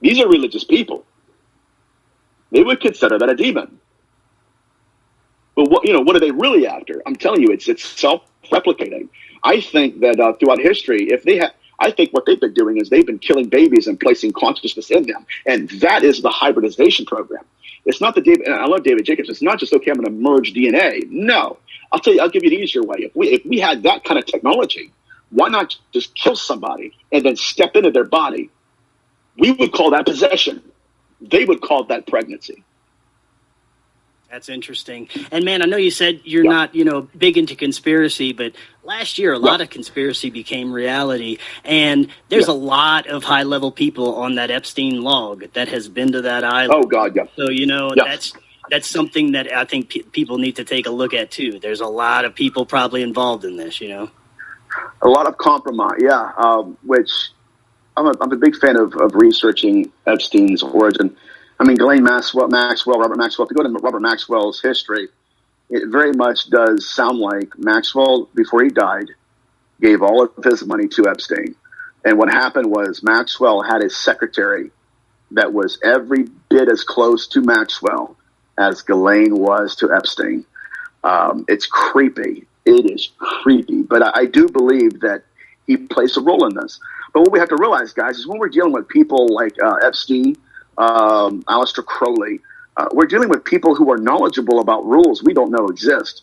these are religious people. They would consider that a demon. But what are they really after? I'm telling you, it's self-replicating. I think that throughout history, I think what they've been doing is they've been killing babies and placing consciousness in them, and that is the hybridization program. It's not and I love David Jacobs. It's not just okay, I'm going to merge DNA. No, I'll give you the easier way. If we had that kind of technology, why not just kill somebody and then step into their body? We would call that possession. They would call that pregnancy. That's interesting. And man, I know you said you're not, big into conspiracy, but last year a lot of conspiracy became reality. And there's a lot of high-level people on that Epstein log that has been to that island. Oh, God, yeah. So, that's something that I think people need to take a look at, too. There's a lot of people probably involved in this, A lot of compromise, which I'm a big fan of researching Epstein's origin. I mean, Robert Maxwell, if you go to Robert Maxwell's history, it very much does sound like Maxwell, before he died, gave all of his money to Epstein. And what happened was Maxwell had a secretary that was every bit as close to Maxwell as Ghislaine was to Epstein. It's creepy. It is creepy. But I do believe that he plays a role in this. But what we have to realize, guys, is when we're dealing with people like Epstein, Aleister Crowley, we're dealing with people who are knowledgeable about rules we don't know exist.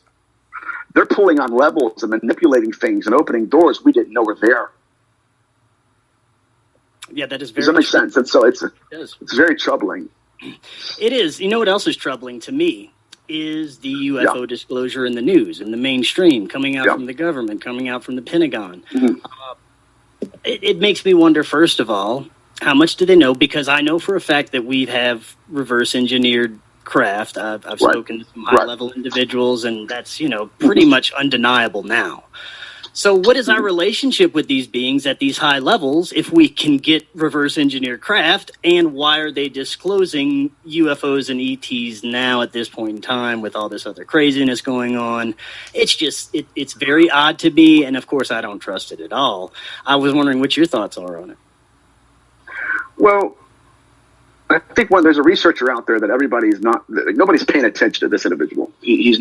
They're pulling on levels and manipulating things and opening doors we didn't know were there. Yeah, that is very. Does that make sense? And so it's very troubling. It is. You know what else is troubling to me is the UFO disclosure in the news, in the mainstream, coming out from the government, coming out from the Pentagon. Mm-hmm. It makes me wonder, first of all, how much do they know? Because I know for a fact that we have reverse engineered craft. I've spoken to some high level individuals, and that's, pretty much undeniable now. So what is our relationship with these beings at these high levels if we can get reverse engineered craft, and why are they disclosing UFOs and ETs now at this point in time with all this other craziness going on? It's just, it's very odd to me, and of course I don't trust it at all. I was wondering what your thoughts are on it. Well, I think there's a researcher out there that nobody's paying attention to this individual. He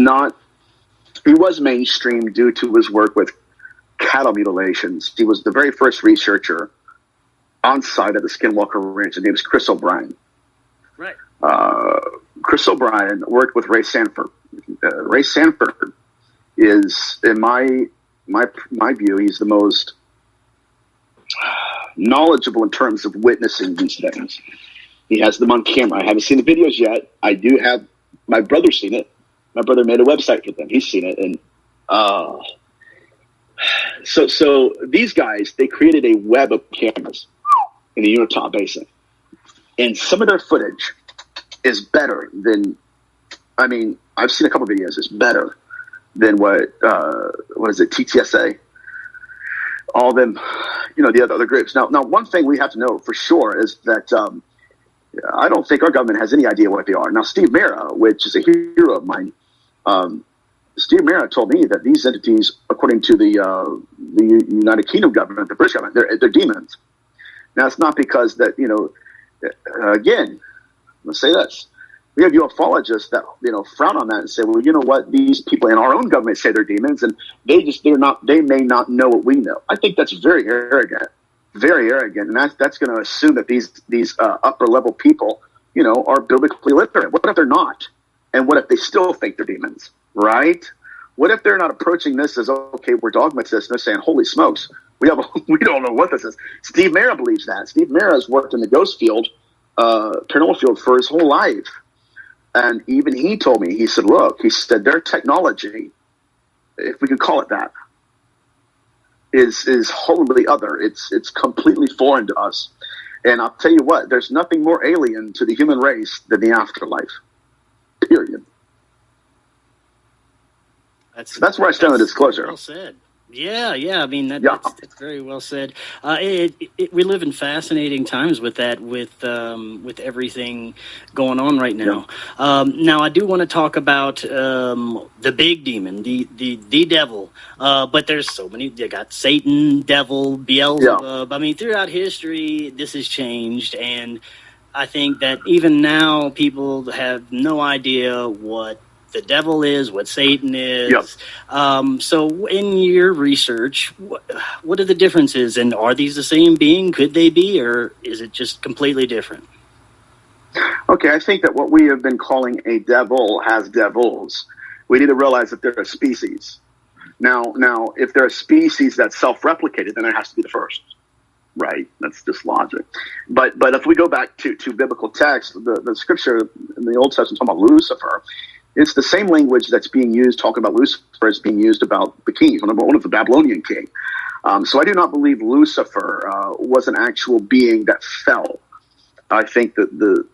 was mainstream due to his work with cattle mutilations. He was the very first researcher on site at the Skinwalker Ranch. His name is Chris O'Brien. Right. Chris O'Brien worked with Ray Sanford. Ray Sanford is, in my view, he's the most knowledgeable in terms of witnessing these things. He has them on camera. I haven't seen the videos yet. I do have my brother seen it. My brother made a website for them. He's seen it, and so these guys, they created a web of cameras in the Utah Basin, and some of their footage is better than. I mean, I've seen a couple of videos. It's better than what is it? TTSA. All them, the other groups. Now, one thing we have to know for sure is that I don't think our government has any idea what they are. Now, Steve Mera, which is a hero of mine, Steve Mera told me that these entities, according to the United Kingdom government, the British government, they're demons. Now, it's not because that, again, let's say this. We have ufologists that, frown on that and say, well, you know what? These people in our own government say they're demons, and they may not know what we know. I think that's very arrogant, and that's going to assume that these upper level people, are biblically literate. What if they're not? And what if they still think they're demons, right? What if they're not approaching this as, okay, we're dogmatists, and they're saying, holy smokes, we don't know what this is. Steve Mera believes that. Steve Mera has worked in the ghost field, paranormal field for his whole life. And even he told me, he said, their technology, if we can call it that, is wholly other. It's completely foreign to us. And I'll tell you what, there's nothing more alien to the human race than the afterlife. Period. That's where I stand on disclosure. Well said. Yeah. I mean, that's very well said. We live in fascinating times with that, with everything going on right now. Yeah. Now, I do want to talk about the big demon, the devil. But there's so many. You got Satan, devil, Beelzebub. Yeah. I mean, throughout history, this has changed, and I think that even now, people have no idea what the devil is, what Satan is. Yep. So in your research, what are the differences, and are these the same being? Could they be, or is it just completely different? Okay, I think that what we have been calling a devil has devils. We need to realize that they're a species. Now, if they're a species that's self-replicated, then it has to be the first. Right? That's just logic. But if we go back to biblical text, the scripture in the Old Testament talking about Lucifer, it's the same language that's being used, talking about Lucifer, is being used about the king, one of the Babylonian king. So I do not believe Lucifer was an actual being that fell. I think that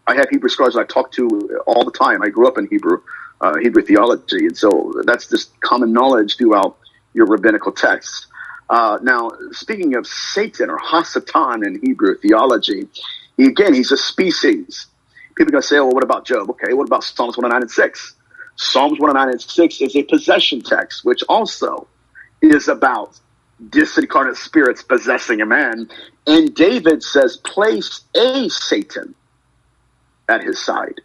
I have Hebrew scholars I talk to all the time. I grew up in Hebrew theology, and so that's just common knowledge throughout your rabbinical texts. Now, speaking of Satan or Hasatan in Hebrew theology, he's a species. People are going to say, well, what about Job? Okay, what about Psalms 109 and 6? Psalms 109:6 is a possession text, which also is about disincarnate spirits possessing a man. And David says, place a Satan at his side.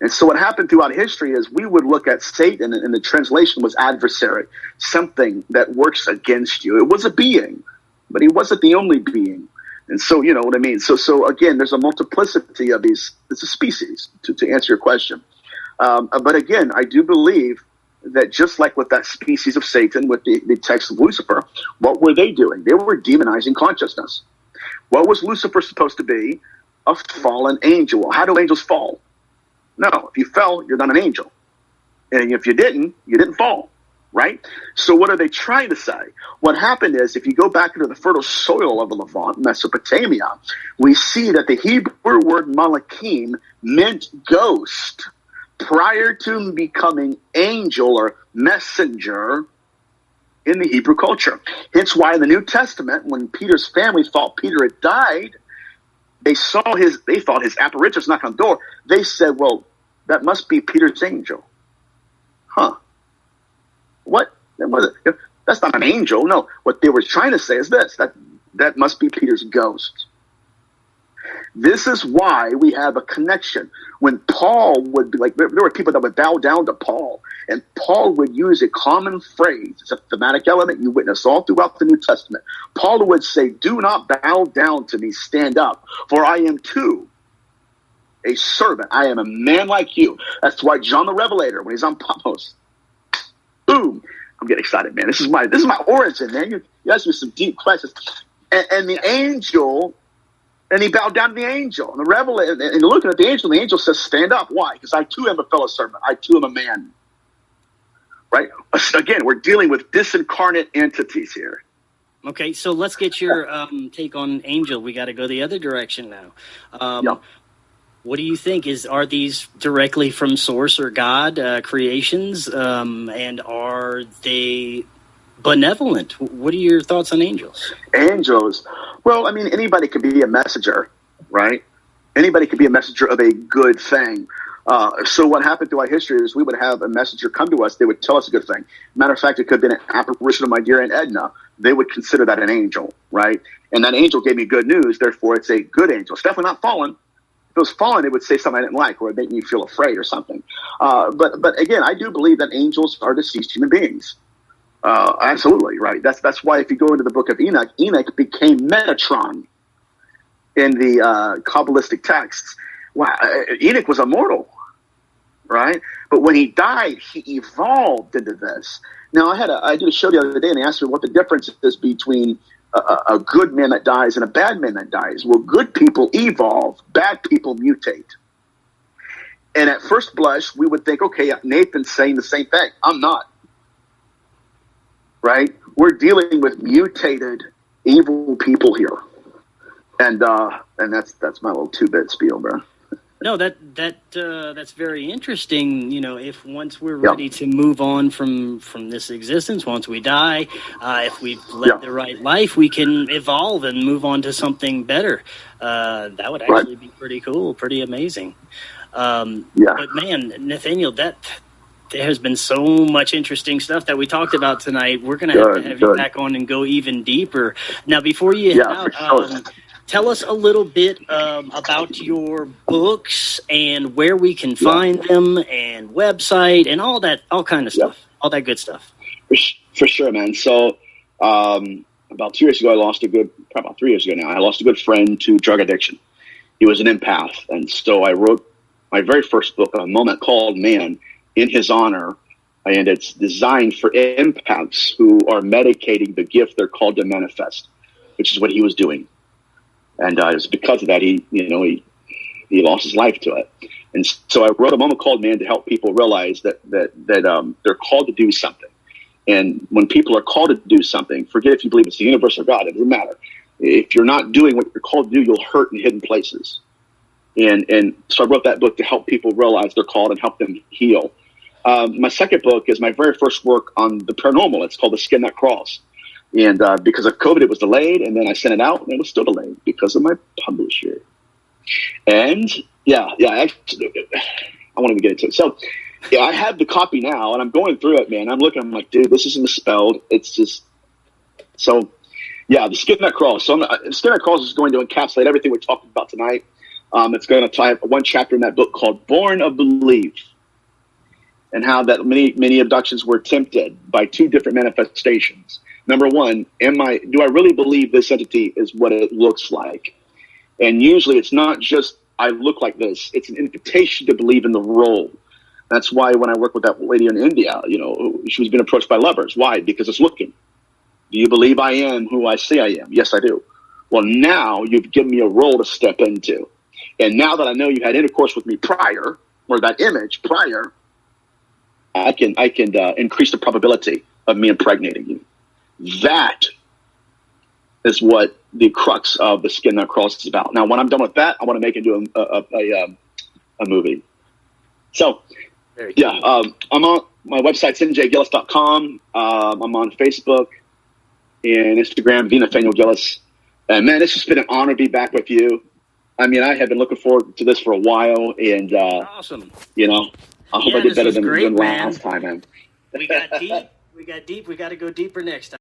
And so what happened throughout history is we would look at Satan, and the translation was adversary, something that works against you. It was a being, but he wasn't the only being. And so, you know what I mean? So again, there's a multiplicity of these. It's a species, to answer your question. But again, I do believe that just like with that species of Satan, with the text of Lucifer, what were they doing? They were demonizing consciousness. What was Lucifer supposed to be? A fallen angel. How do angels fall? No, if you fell, you're not an angel. And if you didn't fall, right? So what are they trying to say? What happened is, if you go back into the fertile soil of the Levant, Mesopotamia, we see that the Hebrew word malachim meant ghost prior to becoming angel or messenger in the Hebrew culture. Hence why in the New Testament, when Peter's family thought Peter had died, they thought his apparitions knocked on the door. They said, well, that must be Peter's angel. Huh. What? That's not an angel. No, what they were trying to say is this, that must be Peter's ghost. This is why we have a connection. When Paul would be like, there were people that would bow down to Paul, and Paul would use a common phrase. It's a thematic element you witness all throughout the New Testament. Paul would say, do not bow down to me, stand up, for I am too a servant. I am a man like you. That's why John the Revelator, when he's on Patmos, boom, I'm getting excited, man. This is my origin, man. You asked me some deep questions. And the angel, and he bowed down to the angel. And the Revelator, and looking at the angel says, stand up. Why? Because I too am a fellow servant. I too am a man. Right? Again, we're dealing with disincarnate entities here. Okay, so let's get your take on angel. We got to go the other direction now. Yep. What do you think? Are these directly from Source or God creations? And are they benevolent? What are your thoughts on angels? Angels. Well, I mean, anybody could be a messenger, right? Anybody could be a messenger of a good thing. So what happened throughout history is we would have a messenger come to us. They would tell us a good thing. Matter of fact, it could have been an apparition of my dear Aunt Edna. They would consider that an angel, right? And that angel gave me good news. Therefore, it's a good angel. It's definitely not fallen. If it was fallen, it would say something I didn't like, or it made me feel afraid or something. But again, I do believe that angels are deceased human beings. Absolutely, right. That's why if you go into the book of Enoch, Enoch became Metatron in the Kabbalistic texts. Wow, Enoch was immortal, right? But when he died, he evolved into this. Now, I did a show the other day, and they asked me what the difference is between a good man that dies and a bad man that dies. Well, good people evolve, bad people mutate. And at first blush, we would think, okay, Nathan's saying the same thing. I'm not. Right? We're dealing with mutated, evil people here. And that's my little 2-bit spiel, bro. No, that's very interesting. You know, if once we're ready to move on from this existence, once we die, if we've led the right life, we can evolve and move on to something better. That would actually be pretty cool, pretty amazing. But man, Nathaniel, there has been so much interesting stuff that we talked about tonight. We're going to have you back on and go even deeper. Now, before you head out, tell us a little bit about your books and where we can find them, and website and all kind of stuff, all that good stuff. For sure, man. So about 2 years ago, probably about 3 years ago now, I lost a good friend to drug addiction. He was an empath. And so I wrote my very first book, A Moment Called Man, in his honor. And it's designed for empaths who are medicating the gift they're called to manifest, which is what he was doing. And it was because of that he lost his life to it. And so I wrote A Moment Called Man to help people realize that they're called to do something. And when people are called to do something, forget if you believe it's the universe or God, it doesn't matter. If you're not doing what you're called to do, you'll hurt in hidden places. And so I wrote that book to help people realize they're called and help them heal. My second book is my very first work on the paranormal. It's called The Skin That Crawls. And because of COVID, it was delayed, and then I sent it out, and it was still delayed because of my publisher. And I won't even get into it. So Yeah, I have the copy now, and I'm going through it, man. I'm looking, I'm like, dude, this is misspelled. It's just so. Yeah, the Skin That Crawls. So Skin That Crawls is going to encapsulate everything we're talking about tonight. It's going to tie one chapter in that book called "Born of Belief," and how that many abductions were attempted by two different manifestations. Number one, do I really believe this entity is what it looks like? And usually, it's not just I look like this. It's an invitation to believe in the role. That's why when I work with that lady in India, she was being approached by lovers. Why? Because it's looking. Do you believe I am who I say I am? Yes, I do. Well, now you've given me a role to step into. And now that I know you had intercourse with me prior, or that image prior, I can increase the probability of me impregnating you. That is what the crux of the Skin That Crawls is about. Now, when I'm done with that, I want to make it into a movie. So, yeah, I'm on my website, njgillis.com. I'm on Facebook and Instagram, Nathaniel Gillis. And man, it's just been an honor to be back with you. I mean, I have been looking forward to this for a while, and awesome. I hope I did better than last time, man. We got deep. We got to go deeper next time.